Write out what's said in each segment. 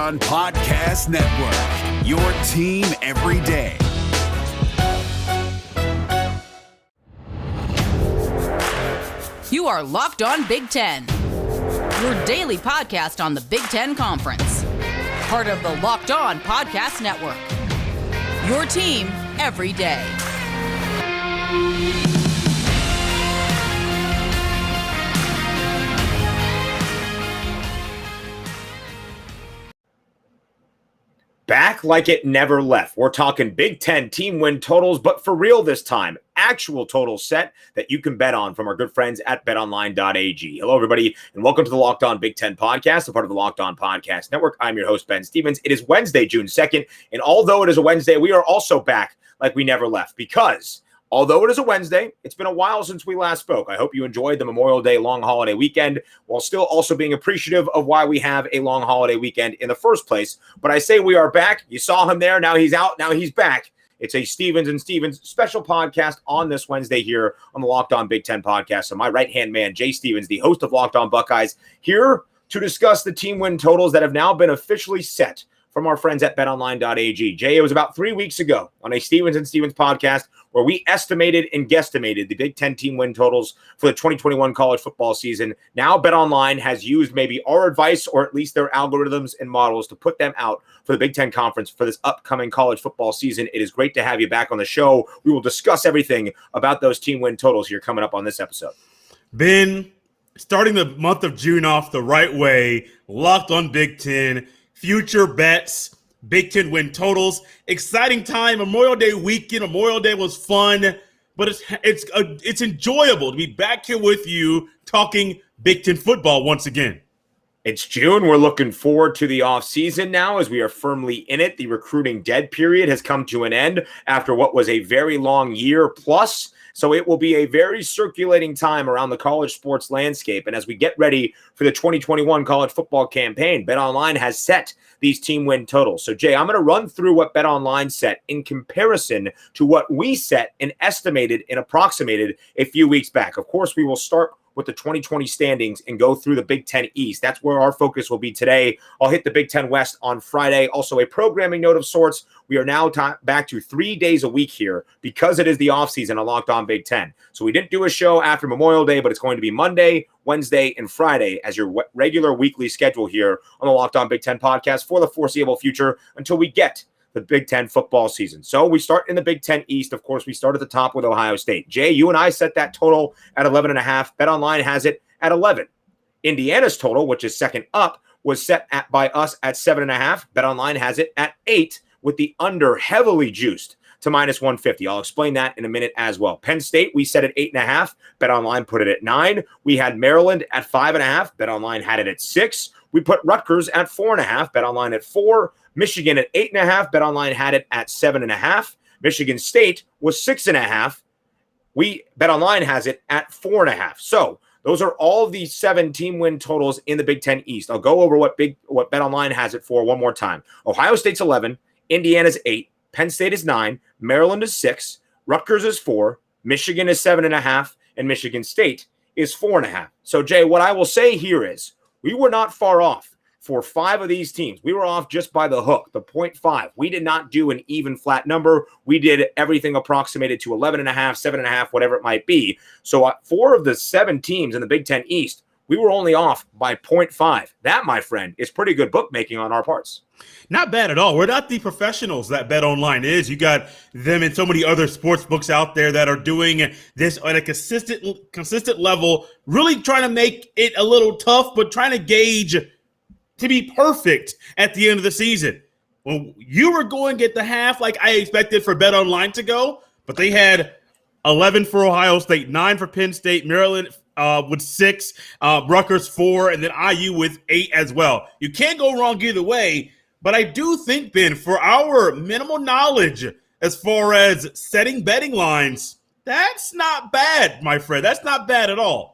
On Podcast Network, your team every day. You are Locked On Big Ten, your daily podcast on the Big Ten Conference. Part of the Locked On Podcast Network, your team every day. Back like it never left. We're talking Big Ten team win totals, but for real this time. Actual totals set that you can bet on from our good friends at betonline.ag. Hello, everybody, and welcome to the Locked On Big Ten podcast, a part of the Locked On Podcast Network. I'm your host, Ben Stevens. It is Wednesday, June 2nd, and although it is a Wednesday, we are also back like we never left because although it is a Wednesday, it's been a while since we last spoke. I hope you enjoyed the Memorial Day long holiday weekend while still also being appreciative of why we have a long holiday weekend in the first place. But I say we are back. You saw him there. Now he's out. Now he's back. It's a Stevens and Stevens special podcast on this Wednesday here on the Locked On Big Ten podcast. So my right-hand man, Jay Stevens, the host of Locked On Buckeyes, here to discuss the team win totals that have now been officially set from our friends at betonline.ag. Jay, it was about 3 weeks ago on a Stevens and Stevens podcast where we estimated and guesstimated the Big Ten team win totals for the 2021 college football season. Now BetOnline has used maybe our advice or at least their algorithms and models to put them out for the Big Ten Conference for this upcoming college football season. It is great to have you back on the show. We will discuss everything about those team win totals here coming up on this episode. Ben, starting the month of June off the right way, Locked On Big Ten, future bets, Big Ten win totals. Exciting time. Memorial Day weekend. Memorial Day was fun, but it's enjoyable to be back here with you talking Big Ten football once again. It's June. We're looking forward to the offseason now as we are firmly in it. The recruiting dead period has come to an end after what was a very long year plus. So it will be a very circulating time around the college sports landscape. And as we get ready for the 2021 college football campaign, BetOnline has set these team win totals. So, Jay, I'm going to run through what BetOnline set in comparison to what we set and estimated and approximated a few weeks back. Of course, we will start with the 2020 standings and go through the Big Ten East. That's where our focus will be today. I'll hit the Big Ten West on Friday. Also, a programming note of sorts. We are now back to 3 days a week here because it is the offseason on Locked On Big Ten. So we didn't do a show after Memorial Day, but it's going to be Monday, Wednesday, and Friday as your regular weekly schedule here on the Locked On Big Ten podcast for the foreseeable future until we get the Big Ten football season. So we start in the Big Ten East. Of course, we start at the top with Ohio State. Jay, you and I set that total at 11.5. BetOnline has it at 11. Indiana's total, which is second up, was set by us at 7.5. BetOnline has it at 8 with the under heavily juiced to minus 150. I'll explain that in a minute as well. Penn State, we set at 8.5. BetOnline put it at 9. We had Maryland at 5.5. BetOnline had it at 6. We put Rutgers at 4.5. BetOnline at 4. Michigan at 8.5. BetOnline had it at 7.5. Michigan State was 6.5. BetOnline has it at 4.5. So those are all the 7 team win totals in the Big Ten East. I'll go over what BetOnline has it for one more time. Ohio State's 11. Indiana's 8. Penn State is 9. Maryland is 6. Rutgers is 4. Michigan is 7.5. And Michigan State is 4.5. So, Jay, what I will say here is we were not far off. For 5 of these teams, we were off just by the hook, the 0.5. We did not do an even flat number. We did everything approximated to 11.5, 7.5, whatever it might be. So 4 of the 7 teams in the Big Ten East, we were only off by 0.5. That, my friend, is pretty good bookmaking on our parts. Not bad at all. We're not the professionals that BetOnline is. You got them and so many other sports books out there that are doing this at a consistent level, really trying to make it a little tough, but trying to gauge to be perfect at the end of the season. Well, you were going at the half like I expected for BetOnline to go, but they had 11 for Ohio State, 9 for Penn State, Maryland with 6, Rutgers 4, and then IU with 8 as well. You can't go wrong either way, but I do think, Ben, for our minimal knowledge as far as setting betting lines, that's not bad, my friend. That's not bad at all.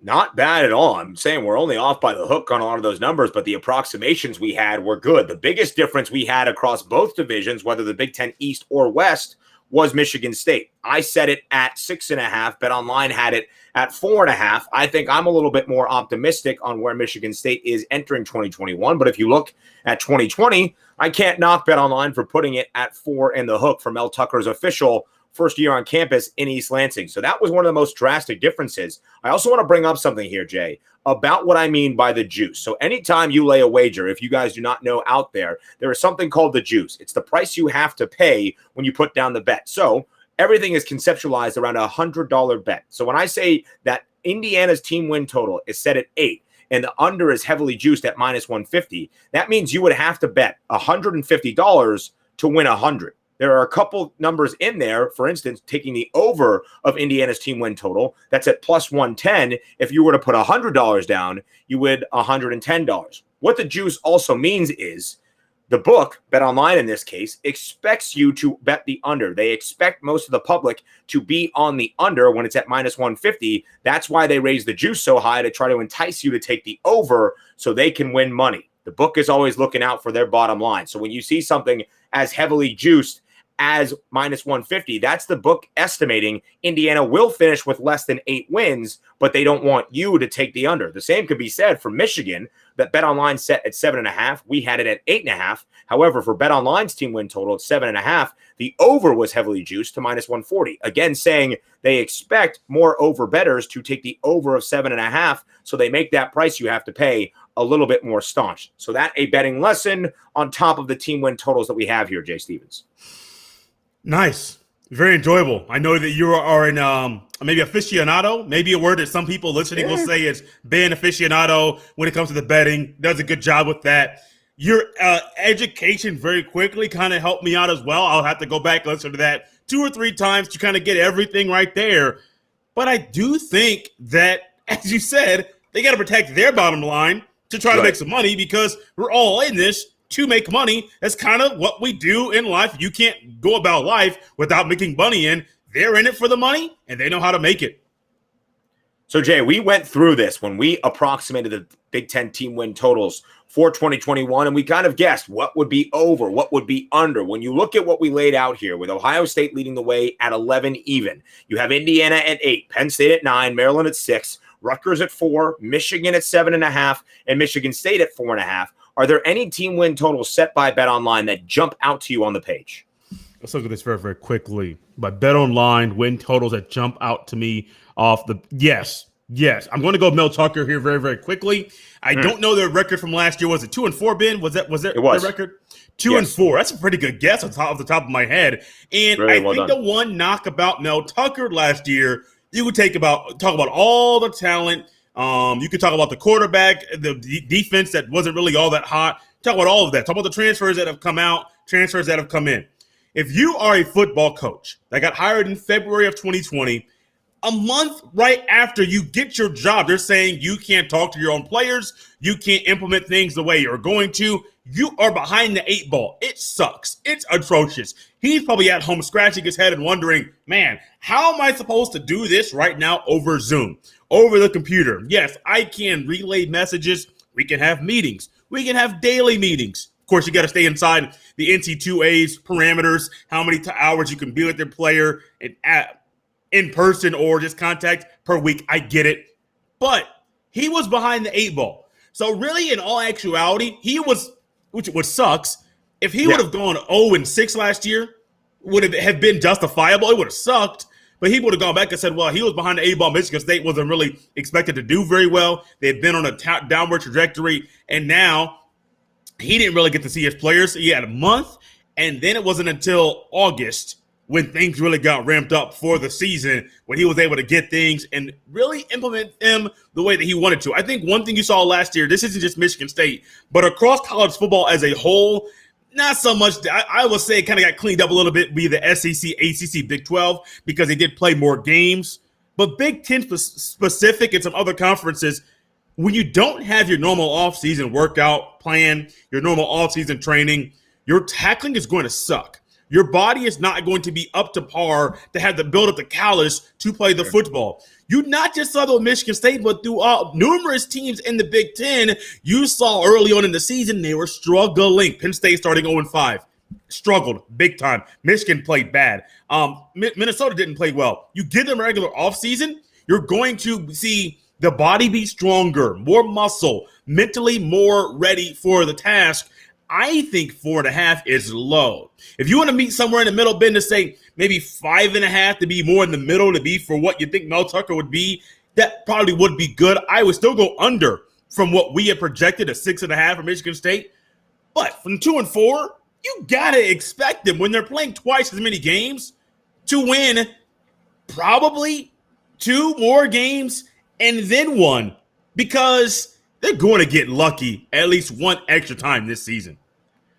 Not bad at all. I'm saying we're only off by the hook on a lot of those numbers, but the approximations we had were good. The biggest difference we had across both divisions, whether the Big Ten East or West, was Michigan State. I set it at 6.5. BetOnline had it at 4.5. I think I'm a little bit more optimistic on where Michigan State is entering 2021. But if you look at 2020, I can't knock BetOnline for putting it at 4 in the hook for Mel Tucker's official first year on campus in East Lansing. So that was one of the most drastic differences. I also want to bring up something here, Jay, about what I mean by the juice. So anytime you lay a wager, if you guys do not know out there, there is something called the juice. It's the price you have to pay when you put down the bet. So everything is conceptualized around a $100 bet. So when I say that Indiana's team win total is set at 8 and the under is heavily juiced at minus 150, that means you would have to bet $150 to win 100. There are a couple numbers in there. For instance, taking the over of Indiana's team win total, that's at plus 110. If you were to put $100 down, you would $110. What the juice also means is the book, BetOnline in this case, expects you to bet the under. They expect most of the public to be on the under when it's at minus 150. That's why they raise the juice so high, to try to entice you to take the over so they can win money. The book is always looking out for their bottom line. So when you see something as heavily juiced as minus 150, that's the book estimating Indiana will finish with less than 8 wins, but they don't want you to take the under. The same could be said for Michigan, that BetOnline set at 7.5. We had it at 8.5. However, for BetOnline's team win total at 7.5, the over was heavily juiced to minus 140. Again, saying they expect more over bettors to take the over of 7.5, so they make that price you have to pay a little bit more staunch. So that a betting lesson on top of the team win totals that we have here, Jay Stevens. Nice. Very enjoyable. I know that you are an maybe aficionado, maybe a word that some people listening will say is being aficionado when it comes to the betting. Does a good job with that. Your education very quickly kind of helped me out as well. I'll have to go back and listen to that 2 or 3 times to kind of get everything right there. But I do think that, as you said, they got to protect their bottom line to try to make some money, because we're all in this to make money. That's kind of what we do in life. You can't go about life without making money in. They're in it for the money, and they know how to make it. So, Jay, we went through this when we approximated the Big Ten team win totals for 2021, and we kind of guessed what would be over, what would be under. When you look at what we laid out here, with Ohio State leading the way at 11 even, you have Indiana at 8, Penn State at 9, Maryland at 6, Rutgers at 4, Michigan at 7.5, and Michigan State at 4.5. Are there any team win totals set by BetOnline that jump out to you on the page? Let's look at this very, very quickly. But BetOnline win totals that jump out to me off the yes. I'm going to go Mel Tucker here very, very quickly. I don't know their record from last year. Was it 2-4, Ben? Was that their record? 2-4. That's a pretty good guess off the top of my head. And really I think the one knock about Mel Tucker last year, you would talk about all the talent. You could talk about the quarterback, the defense that wasn't really all that hot. Talk about all of that. Talk about the transfers that have come out, transfers that have come in. If you are a football coach that got hired in February of 2020, a month right after you get your job, they're saying you can't talk to your own players, you can't implement things the way you're going to. You are behind the 8 ball. It sucks. It's atrocious. He's probably at home scratching his head and wondering, man, how am I supposed to do this right now over Zoom, over the computer? Yes, I can relay messages. We can have meetings. We can have daily meetings. Of course, you got to stay inside the NC2A's parameters, how many hours you can be with their player in person or just contact per week. I get it. But he was behind the 8 ball. So really, in all actuality, he was, which sucks. If he would have gone 0-6 last year, would it have been justifiable? It would have sucked. But he would have gone back and said, well, he was behind the 8 ball. Michigan State wasn't really expected to do very well. They had been on a downward trajectory. And now he didn't really get to see his players. He had a month. And then it wasn't until August when things really got ramped up for the season, when he was able to get things and really implement them the way that he wanted to. I think one thing you saw last year, this isn't just Michigan State, but across college football as a whole, not so much. I would say it kind of got cleaned up a little bit, be the SEC, ACC, Big 12, because they did play more games. But Big 10 specific and some other conferences, when you don't have your normal offseason workout plan, your normal offseason training, your tackling is going to suck. Your body is not going to be up to par to have to build up the callus to play the football. You not just saw that with Michigan State, but through numerous teams in the Big Ten, you saw early on in the season they were struggling. Penn State starting 0-5. struggled big time. Michigan played bad. Minnesota didn't play well. You give them a regular offseason, you're going to see the body be stronger, more muscle, mentally more ready for the task. I think 4.5 is low. If you want to meet somewhere in the middle, Ben, to say maybe 5.5 to be more in the middle, to be for what you think Mel Tucker would be, that probably would be good. I would still go under from what we had projected, a 6.5 for Michigan State. But from 2 and 4, you got to expect them when they're playing twice as many games to win probably 2 more games and then 1, because they're going to get lucky at least 1 extra time this season.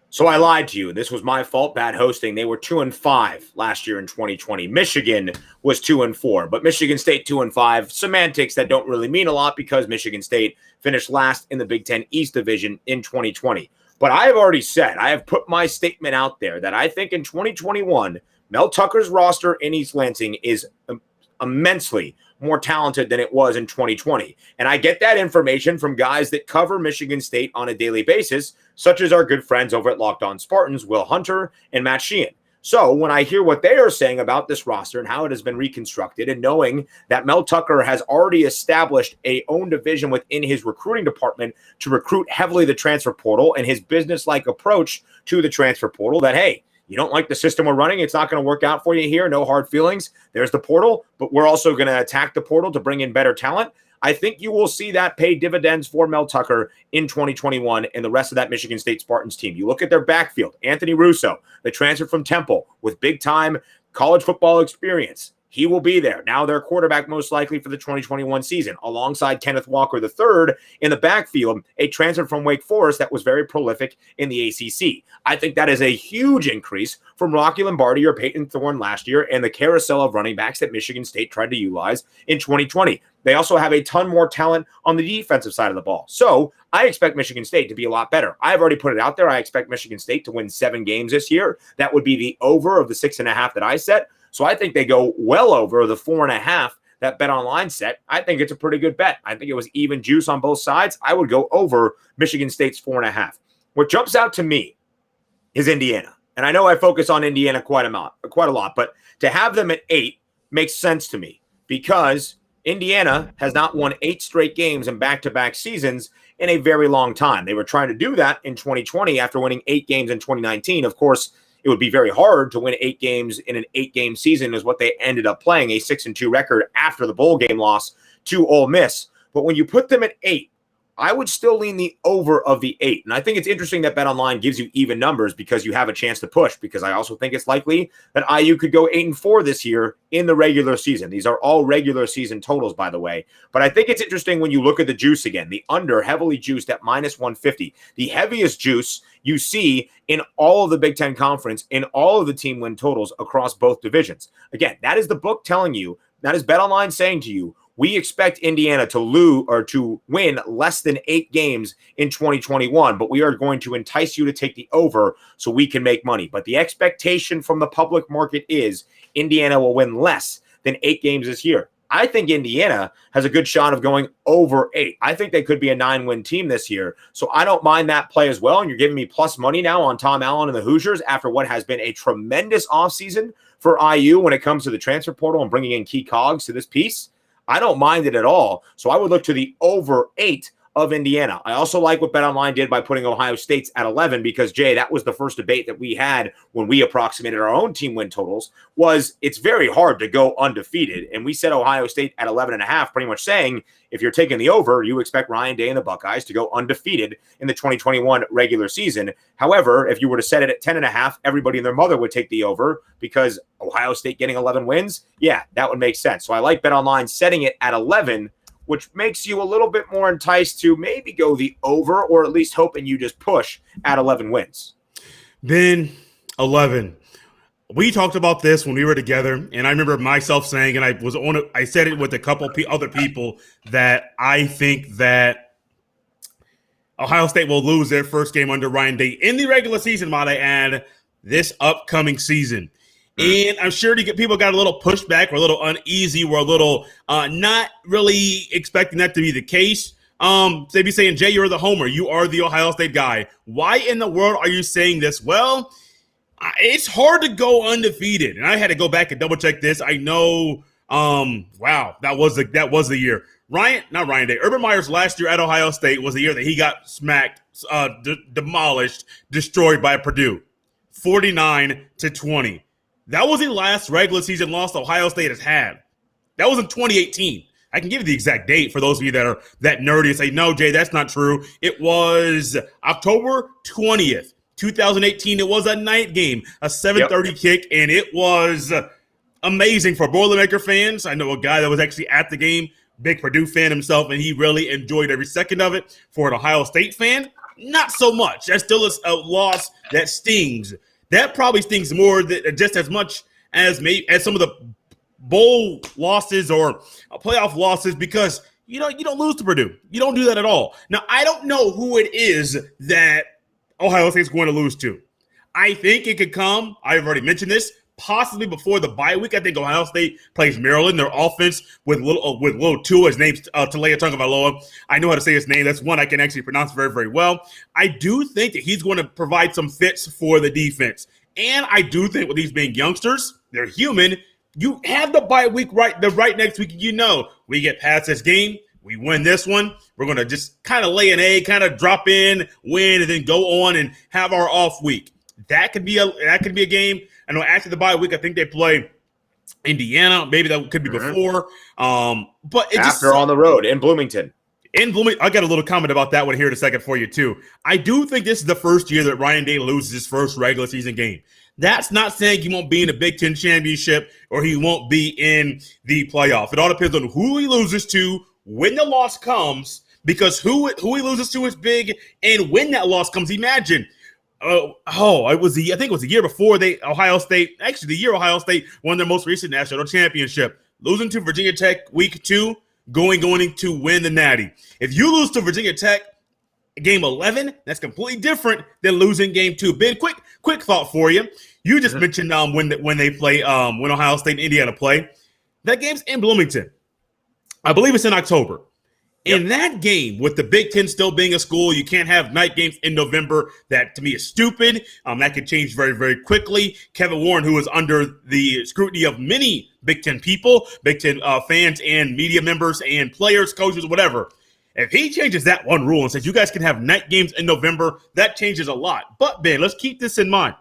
So I lied to you. This was my fault. Bad hosting. They were 2 and 5 last year in 2020. Michigan was 2 and 4, but Michigan State 2 and 5. Semantics that don't really mean a lot because Michigan State finished last in the Big Ten East Division in 2020. But I have already said, I have put my statement out there that I think in 2021, Mel Tucker's roster in East Lansing is immensely more talented than it was in 2020. And I get that information from guys that cover Michigan State on a daily basis, such as our good friends over at Locked On Spartans, Will Hunter and Matt Sheehan. So when I hear what they are saying about this roster and how it has been reconstructed, and knowing that Mel Tucker has already established a own division within his recruiting department to recruit heavily the transfer portal, and his business-like approach to the transfer portal, that, hey, you don't like the system we're running, it's not going to work out for you here, no hard feelings. There's the portal, but we're also going to attack the portal to bring in better talent. I think you will see that pay dividends for Mel Tucker in 2021 and the rest of that Michigan State Spartans team. You look at their backfield, Anthony Russo, the transfer from Temple with big-time college football experience. He will be there. Now their quarterback most likely for the 2021 season, alongside Kenneth Walker III in the backfield, a transfer from Wake Forest that was very prolific in the ACC. I think that is a huge increase from Rocky Lombardi or Peyton Thorne last year and the carousel of running backs that Michigan State tried to utilize in 2020. They also have a ton more talent on the defensive side of the ball. So I expect Michigan State to be a lot better. I've already put it out there. I expect Michigan State to win 7 games this year. That would be the over of the 6.5 that I set. So I think they go well over the 4.5 that BetOnline set. I think it's a pretty good bet. I think it was even juice on both sides. I would go over Michigan State's 4.5. What jumps out to me is Indiana. And I know I focus on Indiana quite a lot, but to have them at 8 makes sense to me because Indiana has not won 8 straight games in back-to-back seasons in a very long time. They were trying to do that in 2020 after winning 8 games in 2019. Of course, it would be very hard to win 8 games in an 8-game season is what they ended up playing, a 6-2 record after the bowl game loss to Ole Miss. But when you put them at 8, I would still lean the over of the 8. And I think it's interesting that BetOnline gives you even numbers because you have a chance to push, because I also think it's likely that IU could go 8-4 this year in the regular season. These are all regular season totals, by the way. But I think it's interesting when you look at the juice again, the under heavily juiced at -150, the heaviest juice you see in all of the Big Ten Conference, in all of the team win totals across both divisions. Again, that is the book telling you, that is BetOnline saying to you, we expect Indiana to lose or to win less than 8 games in 2021, but we are going to entice you to take the over so we can make money. But the expectation from the public market is Indiana will win less than 8 games this year. I think Indiana has a good shot of going over 8. I think they could be a 9-win team this year. So I don't mind that play as well. And you're giving me plus money now on Tom Allen and the Hoosiers after what has been a tremendous offseason for IU when it comes to the transfer portal and bringing in key cogs to this piece. I don't mind it at all. So I would look to the over 8 of Indiana. I also like what BetOnline did by putting Ohio State's at 11 because, Jay, that was the first debate that we had when we approximated our own team win totals, was it's very hard to go undefeated. And we said Ohio State at 11.5, pretty much saying if you're taking the over, you expect Ryan Day and the Buckeyes to go undefeated in the 2021 regular season. However, if you were to set it at 10.5, everybody and their mother would take the over because Ohio State getting 11 wins, yeah, that would make sense. So I like BetOnline setting it at 11, which makes you a little bit more enticed to maybe go the over, or at least hoping you just push at 11 wins. Then 11. We talked about this when we were together, and I remember myself saying, and I said it with a couple other people, that I think that Ohio State will lose their first game under Ryan Day in the regular season, might I add, this upcoming season. And I'm sure people got a little pushback or a little uneasy or a little not really expecting that to be the case. They'd be saying, Jay, you're the homer. You are the Ohio State guy. Why in the world are you saying this? Well, It's hard to go undefeated, and I had to go back and double check this. I know, wow, that was the year. Urban Meyer's last year at Ohio State was the year that he got smacked, demolished, destroyed by Purdue, 49-20. That was the last regular season loss Ohio State has had. That was in 2018. I can give you the exact date for those of you that are that nerdy and say, no, Jay, that's not true. It was October 20th. 2018, it was a night game, a 7:30 kick, and it was amazing for Boilermaker fans. I know a guy that was actually at the game, big Purdue fan himself, and he really enjoyed every second of it. For an Ohio State fan, not so much. That's still a loss that stings. That probably stings more just as much as some of the bowl losses or playoff losses, because you don't lose to Purdue. You don't do that at all. Now, I don't know who it is that Ohio State's going to lose to. I think it could come, I've already mentioned this, possibly before the bye week. I think Ohio State plays Maryland. Their offense with little Tua, his name's Talia Tagovailoa. I know how to say his name. That's one I can actually pronounce very, very well. I do think that he's going to provide some fits for the defense. And I do think with these being youngsters, they're human. You have the bye week right next week. We get past this game. We win this one. We're going to just kind of lay an egg, kind of drop in, win, and then go on and have our off week. That could be a game. I know after the bye week, I think they play Indiana. Maybe that could be before. But after on the road in Bloomington. I got a little comment about that one here in a second for you too. I do think this is the first year that Ryan Day loses his first regular season game. That's not saying he won't be in the Big Ten championship or he won't be in the playoff. It all depends on who he loses to, when the loss comes, because who he loses to is big, and when that loss comes, imagine. I think it was the year before Ohio State won their most recent national championship, losing to Virginia Tech week 2, going to win the Natty. If you lose to Virginia Tech game 11, that's completely different than losing game 2. Ben, quick thought for you. You just mentioned when they play when Ohio State and Indiana play. That game's in Bloomington. I believe it's in October. In that game, with the Big Ten still being a school, you can't have night games in November. That, to me, is stupid. That could change very, very quickly. Kevin Warren, who is under the scrutiny of many Big Ten people, Big Ten fans and media members and players, coaches, whatever, if he changes that one rule and says you guys can have night games in November, that changes a lot. But, Ben, let's keep this in mind.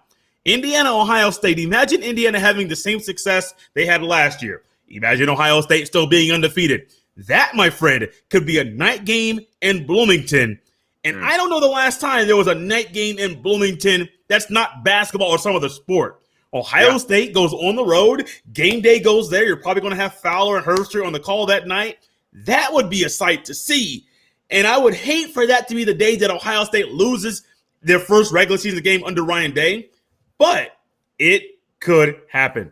Indiana, Ohio State. Imagine Indiana having the same success they had last year. Imagine Ohio State still being undefeated. That, my friend, could be a night game in Bloomington. And I don't know the last time there was a night game in Bloomington that's not basketball or some other sport. Ohio State goes on the road. Game day goes there. You're probably going to have Fowler and Herster on the call that night. That would be a sight to see. And I would hate for that to be the day that Ohio State loses their first regular season game under Ryan Day. But it could happen.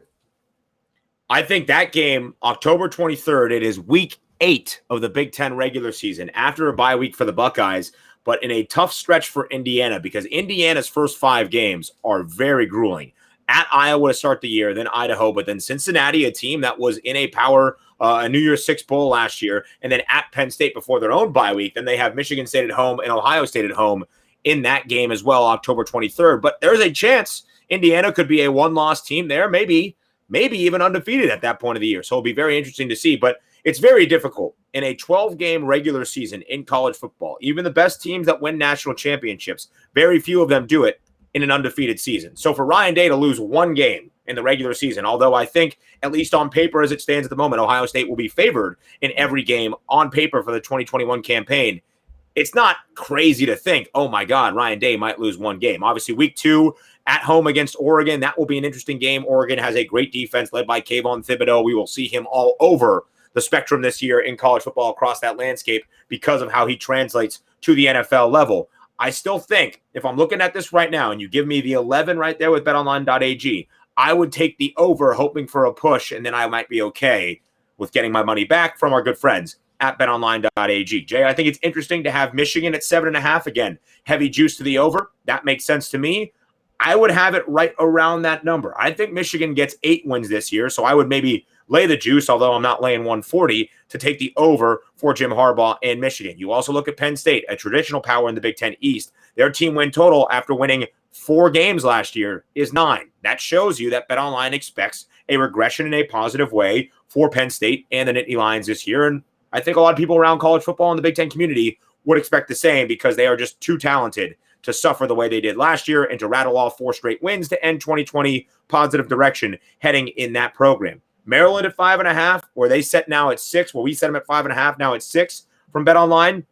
I think that game, October 23rd, it is week 8 of the Big Ten regular season after a bye week for the Buckeyes, but in a tough stretch for Indiana because Indiana's first 5 games are very grueling. At Iowa to start the year, then Idaho, but then Cincinnati, a team that was in a New Year's Six Bowl last year, and then at Penn State before their own bye week. Then they have Michigan State at home and Ohio State at home in that game as well, October 23rd. But there's a chance Indiana could be a one-loss team there, maybe even undefeated at that point of the year. So it'll be very interesting to see. But it's very difficult in a 12-game regular season in college football. Even the best teams that win national championships, very few of them do it in an undefeated season. So for Ryan Day to lose one game in the regular season, although I think, at least on paper as it stands at the moment, Ohio State will be favored in every game on paper for the 2021 campaign, it's not crazy to think, oh my God, Ryan Day might lose one game. Obviously, week 2 at home against Oregon, that will be an interesting game. Oregon has a great defense led by Kayvon Thibodeau. We will see him all over the spectrum this year in college football across that landscape because of how he translates to the NFL level. I still think if I'm looking at this right now and you give me the 11 right there with betonline.ag, I would take the over hoping for a push, and then I might be okay with getting my money back from our good friends at betonline.ag. Jay, I think it's interesting to have Michigan at 7.5. Again, heavy juice to the over. That makes sense to me. I would have it right around that number. I think Michigan gets 8 wins this year, so I would maybe lay the juice, although I'm not laying 140, to take the over for Jim Harbaugh and Michigan. You also look at Penn State, a traditional power in the Big Ten East. Their team win total after winning 4 games last year is 9. That shows you that BetOnline expects a regression in a positive way for Penn State and the Nittany Lions this year. And I think a lot of people around college football in the Big Ten community would expect the same because they are just too talented to suffer the way they did last year and to rattle off 4 straight wins to end 2020 positive direction heading in that program. Maryland at 5.5, where they set now at 6, where we set them at 5.5, now at 6 from BetOnline.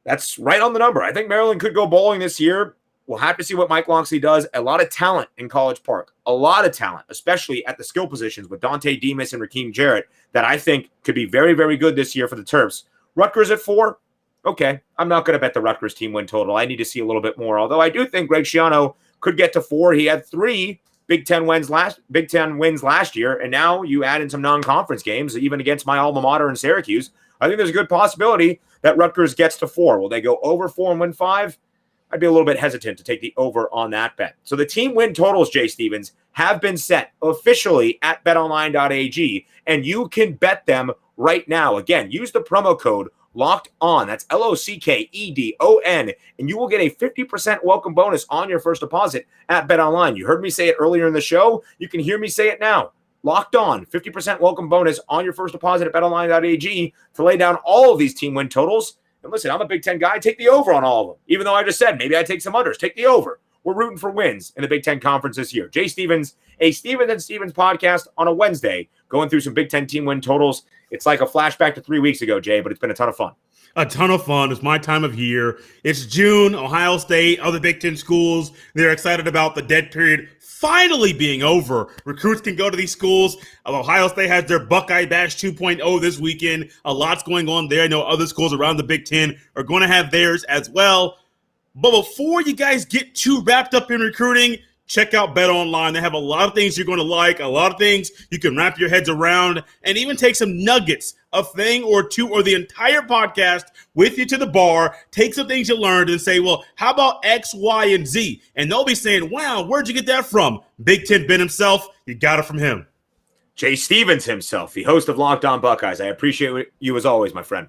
That's right on the number. I think Maryland could go bowling this year. We'll have to see what Mike Lonksley does. A lot of talent in College Park. A lot of talent, especially at the skill positions with Dante Demas and Rakeem Jarrett, that I think could be very, very good this year for the Terps. Rutgers at 4. Okay, I'm not going to bet the Rutgers team win total. I need to see a little bit more. Although I do think Greg Schiano could get to 4. He had 3 Big Ten wins last year, and now you add in some non-conference games, even against my alma mater in Syracuse. I think there's a good possibility that Rutgers gets to 4. Will they go over 4 and win 5? I'd be a little bit hesitant to take the over on that bet. So the team win totals, Jay Stevens, have been set officially at betonline.ag, and you can bet them right now. Again, use the promo code Locked On. That's LOCKEDON, and you will get a 50% welcome bonus on your first deposit at BetOnline. You heard me say it earlier in the show. You can hear me say it now. Locked On, 50% welcome bonus on your first deposit at betonline.ag to lay down all of these team win totals. And listen, I'm a Big Ten guy. Take the over on all of them. Even though I just said maybe I take some unders. Take the over. We're rooting for wins in the Big Ten Conference this year. Jay Stevens, a Stevens and Stevens podcast on a Wednesday, going through some Big Ten team win totals. It's like a flashback to 3 weeks ago, Jay, but it's been a ton of fun. A ton of fun. It's my time of year. It's June. Ohio State, other Big Ten schools, they're excited about the dead period finally being over. Recruits can go to these schools. Ohio State has their Buckeye Bash 2.0 this weekend. A lot's going on there. I know other schools around the Big Ten are going to have theirs as well. But before you guys get too wrapped up in recruiting, check out BetOnline. They have a lot of things you're going to like, a lot of things you can wrap your heads around, and even take some nuggets, a thing or two, or the entire podcast with you to the bar. Take some things you learned and say, well, how about X, Y, and Z? And they'll be saying, wow, where'd you get that from? Big Ten Ben himself, you got it from him. Jay Stevens himself, the host of Locked On Buckeyes. I appreciate you as always, my friend.